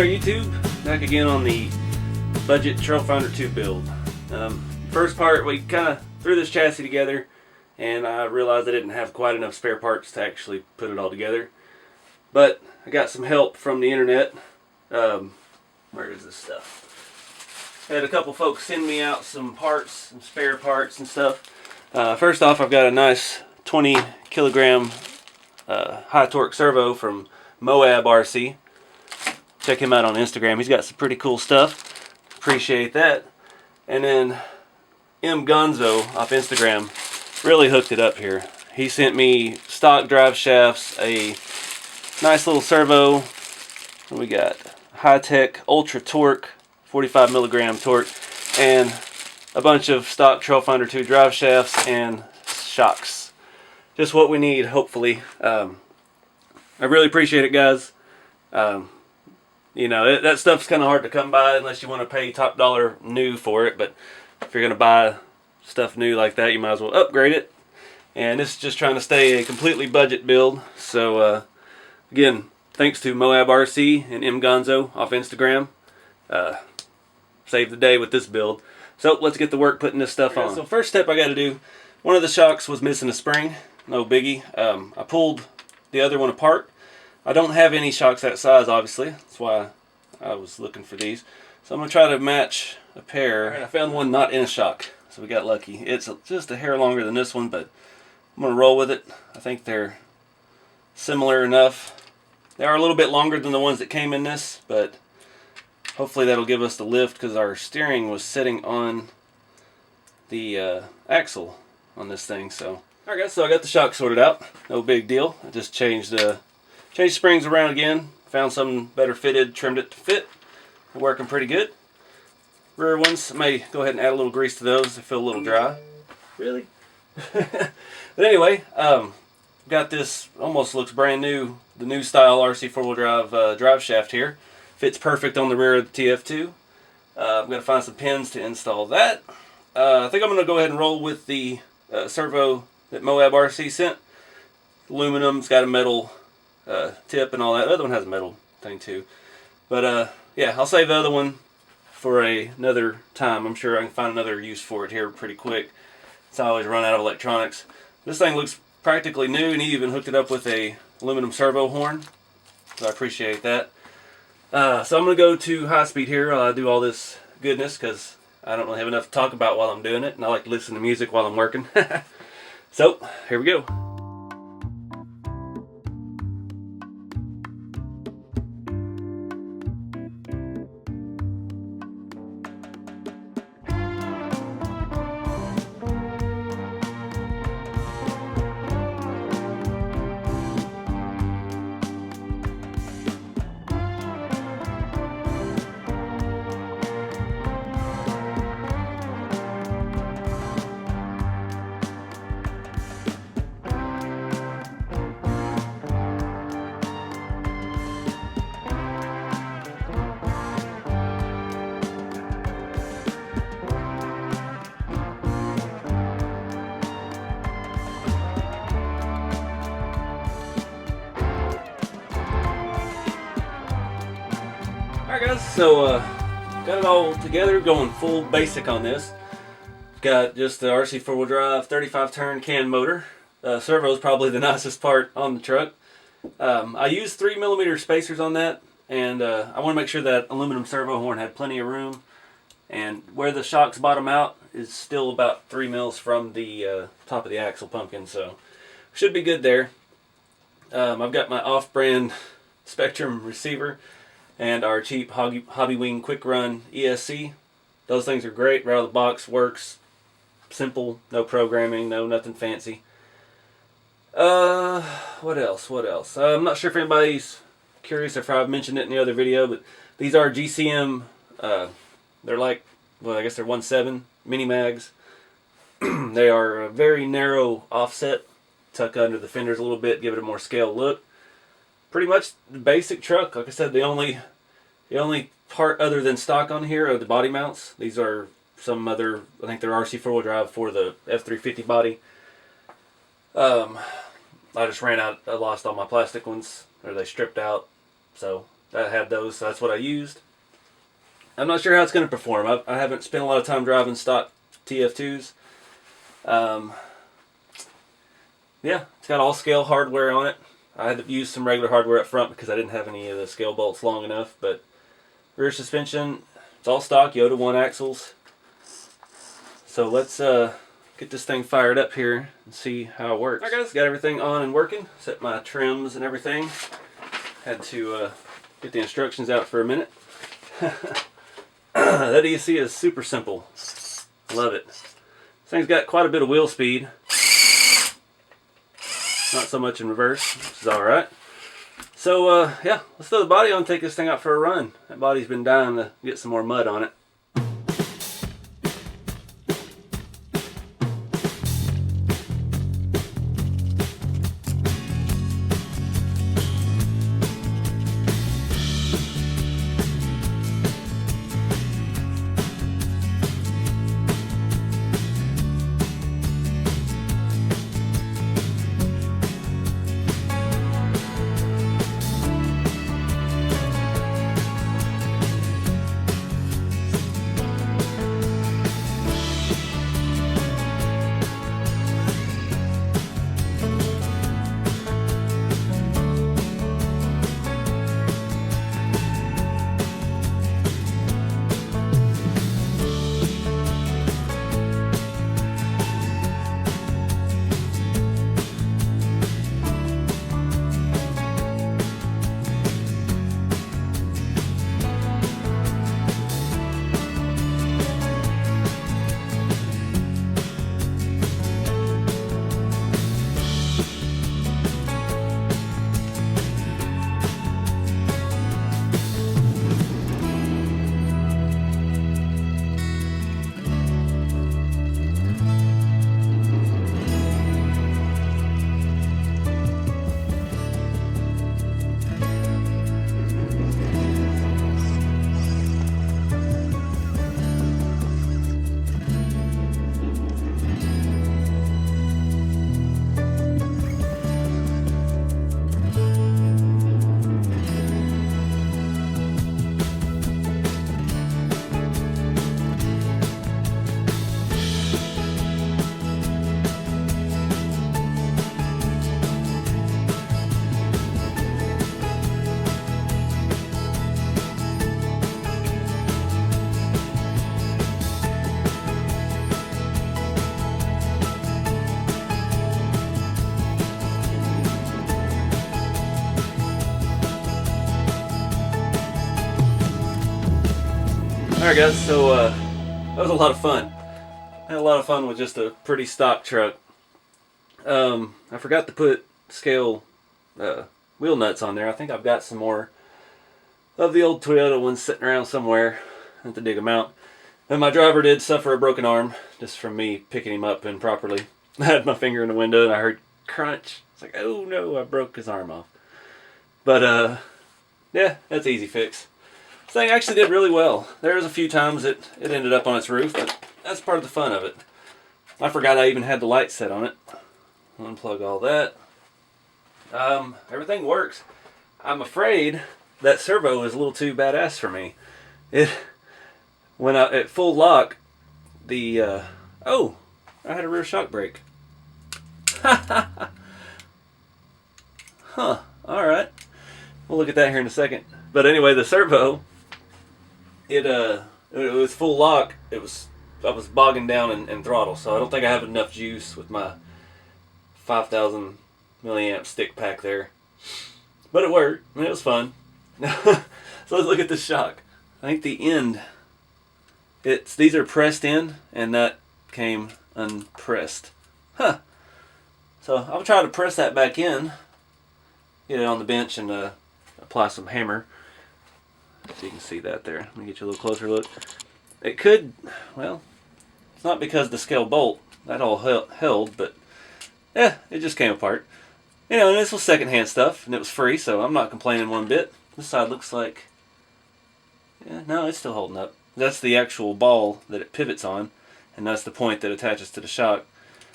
there, YouTube. Back again on the budget Trailfinder 2 build. First part, we kind of threw this chassis together, and I realized I didn't have quite enough spare parts to actually put it all together. But I got some help from the internet. Where is this stuff? I had a couple folks send me out some parts, some spare parts and stuff. First off, I've got a nice 20 kilogram high torque servo from Moab RC. Check him out on Instagram. He's got some pretty cool stuff. Appreciate that. And then Gonzo off Instagram really hooked it up here. He sent me stock drive shafts, a nice little servo. We got high-tech ultra torque, 45 milligram torque, and a bunch of stock Trailfinder 2 drive shafts and shocks. Just what we need, hopefully. I really appreciate it, guys. You know, that stuff's kind of hard to come by unless you want to pay top dollar new for it. But if you're going to buy stuff new like that, you might as well upgrade it. And this is just trying to stay a completely budget build. So, again, thanks to Moab RC and Gonzo off Instagram. Saved the day with this build. So, let's get to work putting this stuff on. So, first step I got to do, one of the shocks was missing a spring. No biggie. I pulled the other one apart. I don't have any shocks that size, obviously. That's why I was looking for these. So I'm going to try to match a pair. Right, I found one not in a shock, so we got lucky. It's just a hair longer than this one, but I'm going to roll with it. I think they're similar enough. They are a little bit longer than the ones that came in this, but hopefully that'll give us the lift because our steering was sitting on the axle on this thing. So, alright guys, so I got the shock sorted out. No big deal. I just changed springs around again, found something better fitted, trimmed it to fit. They're working pretty good. Rear ones, I may go ahead and add a little grease to those. They feel a little dry. Really? But anyway, got this, almost looks brand new, the new style RC4wd drive shaft here. Fits perfect on the rear of the TF2. I'm going to find some pins to install that. I think I'm going to go ahead and roll with the servo that Moab RC sent. Aluminum, it's got a metal tip and all that. The other one has a metal thing too. But yeah, I'll save the other one for another time. I'm sure I can find another use for it here pretty quick. It's always run out of electronics. This thing looks practically new, and he even hooked it up with a aluminum servo horn. So I appreciate that. So I'm going to go to high speed here while I do all this goodness, because I don't really have enough to talk about while I'm doing it, and I like to listen to music while I'm working. So, here we go. Alright guys, so got it all together, going full basic on this. Got just the RC4wd drive 35 turn can motor. Servo is probably the nicest part on the truck. I used 3mm spacers on that, and I want to make sure that aluminum servo horn had plenty of room. And where the shocks bottom out is still about 3 mils from the top of the axle pumpkin, so should be good there. I've got my off-brand Spectrum receiver and our cheap Hobbywing Quick Run ESC. Those things are great, right out of the box, works, simple, no programming, no nothing fancy. What else? I'm not sure if anybody's curious if I've mentioned it in the other video, but these are GCM, they're like, well, I guess they're 1.7 mini mags. They are a very narrow offset, tuck under the fenders a little bit, give it a more scale look. Pretty much the basic truck. Like I said, the only part other than stock on here are the body mounts. These are some other, I think they're RC4wd drive for the F350 body. I just ran out, I lost all my plastic ones, or they stripped out. So that had those, so that's what I used. I'm not sure how it's going to perform. I haven't spent a lot of time driving stock TF2s. Yeah, it's got all scale hardware on it. I had to use some regular hardware up front because I didn't have any of the scale bolts long enough. But rear suspension, it's all stock Yoda 1 axles. So let's get this thing fired up here and see how it works. Alright guys, got everything on and working. Set my trims and everything. Had to get the instructions out for a minute. That EC is super simple. Love it. This thing's got quite a bit of wheel speed. Not so much in reverse, which is alright. So, yeah, let's throw the body on and take this thing out for a run. That body's been dying to get some more mud on it. Alright guys, so that was a lot of fun. I had a lot of fun with just a pretty stock truck. I forgot to put scale wheel nuts on there. I think I've got some more of the old Toyota ones sitting around somewhere. I have to dig them out. And my driver did suffer a broken arm just from me picking him up improperly. I had my finger in the window and I heard crunch. It's like, oh no, I broke his arm off. But yeah, that's easy fix. This thing actually did really well. There was a few times it ended up on its roof, but that's part of the fun of it. I forgot I even had the lights set on it. Unplug all that. Everything works. I'm afraid that servo is a little too badass for me. When at full lock, oh, I had a rear shock brake. Huh, alright. We'll look at that here in a second. But anyway, the servo, it was full lock. I was bogging down in throttle, so I don't think I have enough juice with my 5,000 milliamp stick pack there. But it worked, and it was fun. So let's look at the shock. I think the end, these are pressed in, and that came unpressed. Huh. So I'll try to press that back in, get it on the bench, and apply some hammer. So you can see that there. Let me get you a little closer look. It could, well, it's not because the scale bolt, that all held, but yeah, it just came apart. You know, and this was secondhand stuff, and it was free, so I'm not complaining one bit. This side looks like, yeah, no, it's still holding up. That's the actual ball that it pivots on, and that's the point that attaches to the shock.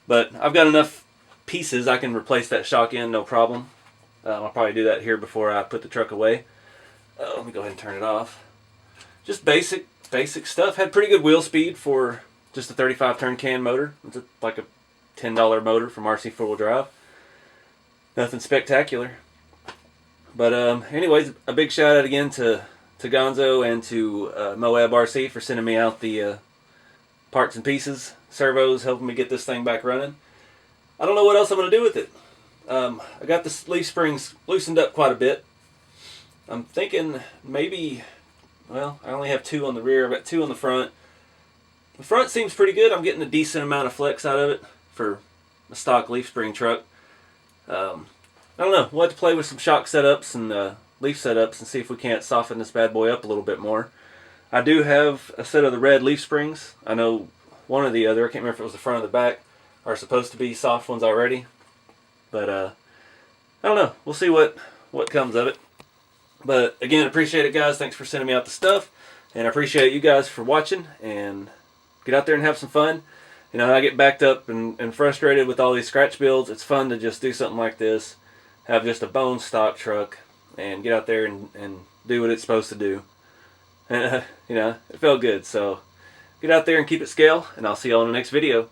But I've got enough pieces I can replace that shock in, no problem. I'll probably do that here before I put the truck away. let me go ahead and turn it off. Just basic stuff. Had pretty good wheel speed for just a 35 turn can motor. It's like a $10 motor from RC4wd Drive. Nothing spectacular. But anyways, a big shout out again to Gonzo and to Moab RC for sending me out the parts and pieces, servos, helping me get this thing back running. I don't know what else I'm going to do with it. I got the leaf springs loosened up quite a bit. I'm thinking maybe, well, I only have 2 on the rear. I've got 2 on the front. The front seems pretty good. I'm getting a decent amount of flex out of it for a stock leaf spring truck. I don't know. We'll have to play with some shock setups and leaf setups and see if we can't soften this bad boy up a little bit more. I do have a set of the red leaf springs. I know one or the other, I can't remember if it was the front or the back, are supposed to be soft ones already. But I don't know. We'll see what comes of it. But again, appreciate it, guys. Thanks for sending me out the stuff. And I appreciate you guys for watching. And get out there and have some fun. You know, I get backed up and frustrated with all these scratch builds. It's fun to just do something like this. Have just a bone stock truck. And get out there and do what it's supposed to do. And, you know, it felt good. So get out there and keep it scale. And I'll see you all in the next video.